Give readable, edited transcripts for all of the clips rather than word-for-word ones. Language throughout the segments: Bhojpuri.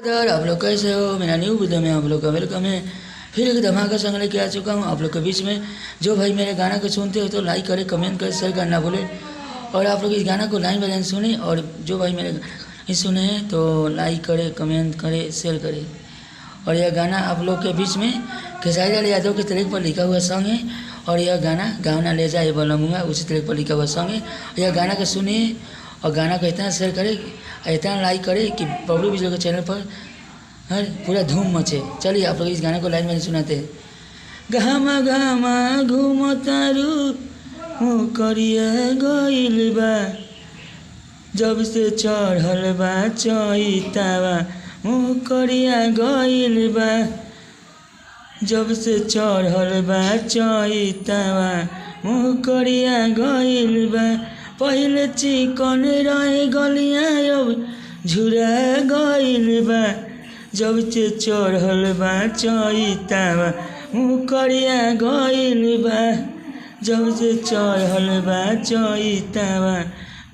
यार आप लोग कैसे हो। मेरा न्यू वीडियो में आप लोग का वेलकम है। फिर एक धमाका संग लेके आ चुका हूँ आप लोग के बीच में। जो भाई मेरे गाना को सुनते हो तो लाइक करें, कमेंट करें, शेयर करना भूले। और आप लोग इस गाना को लाइन बाय लाइन सुने, और जो भाई मेरे नहीं सुने हैं तो लाइक करें, कमेंट करें, शेयर करें। और यह गाना आप लोग के बीच में खेसारी लाल यादव के ट्रैक पर लिखा हुआ सॉन्ग है। और यह गाना गाना ले जाए बोलूँगा उसी ट्रैक पर लिखा हुआ सॉन्ग है। यह गाना को सुनिए और गाना को इतना शेयर करें, इतना लाइक करें कि बबलू बिजली के चैनल पर हर पूरा धूम मचे। चलिए आप लोग इस गाने को लाइन में सुनाते हैं। घामा घामा घूम तारू हो करिया गइल बा, जब से चढ़ल बा चैतावा मुँह करिया गइल बा, जब से चढ़ल बा चैतावा मुँह करिया गइल बा। पहले चिकन रहे गलिया अब झुरा गइल बा, जब से चढ़ल बा चैतावा मुँह करिया गइल बा, जब से चढ़ल बा चैतावा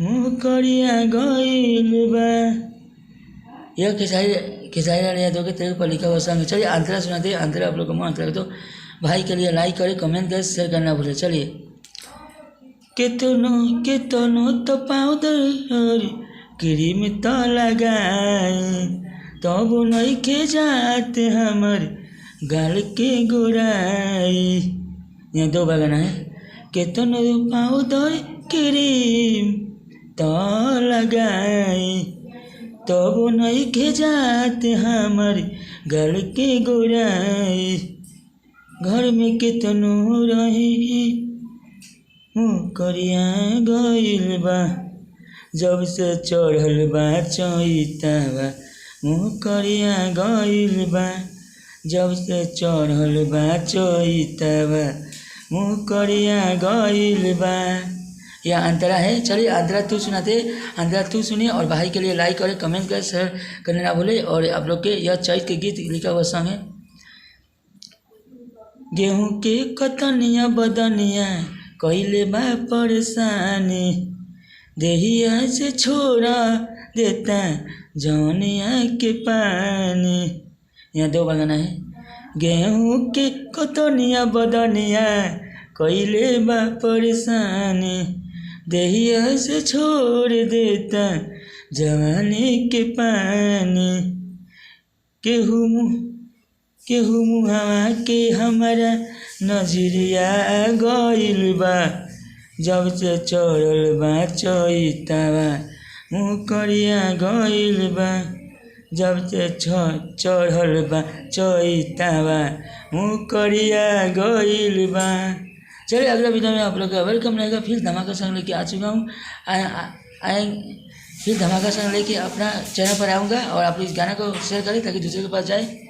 मुँह करिया गइल बा। यह खेसारी लाल यादव के ट्रैक पर लिखा हुआ सॉन्ग है। चलिए अंतरा सुनाते हैं। अंतरा आप लोग को मन अंतरा तो भाई के लिए लाइक करें, कमेंट करें, शेयर करना भूले। चलिए केतनो तो पाउडर क्रीम तो लगाए, तब नहीं के जाते हमर गाल के गोराई। यहाँ दो गाना है। केतनो पाउडर क्रीम तो लगाए, तब नहीं के जाते हमर गाल के गोराई। घर में केतनो रही मुँह करिया गइल बा, जब से चढ़ल बा चैतावा मुँह करिया गइल बा, जब से चढ़ल बा चैतावा मुँह करिया गइल बा। यह अंतरा है। चलिए अंतरा तू सुनाते, अंतरा तू सुनिए और भाई के लिए लाइक करें, कमेंट करें, शेयर करने ना भूले। और आप लोग के यह चैत के गीत लिखा हुआ सॉन्ग है। गेहूँ के कतनिया बदनिया कइले बा परेशानी, देहिया से छोड़ा देता जौनिया के पानी। यहाँ दो गाना है। गेहूँ के कतनिया बदनिया कइले बा परेशानी, देहिया से छोड़ देता जवानी के पानी। केहू मुहावा के हमारा नजरिया गइल बा, जब से चढ़ल बा चैतावा मुँह करिया गइल बा, जब से चढ़ल बा चैतावा मुँह करिया गइल बा। चलिए अगला वीडियो में आप लोग का वेलकम रहेगा। फिर धमाका संग लेके आ चुका हूँ। फिर धमाका संग लेके अपना चैनल पर आऊँगा। और आप इस गाना को शेयर करें ताकि दूसरे के पास जाए।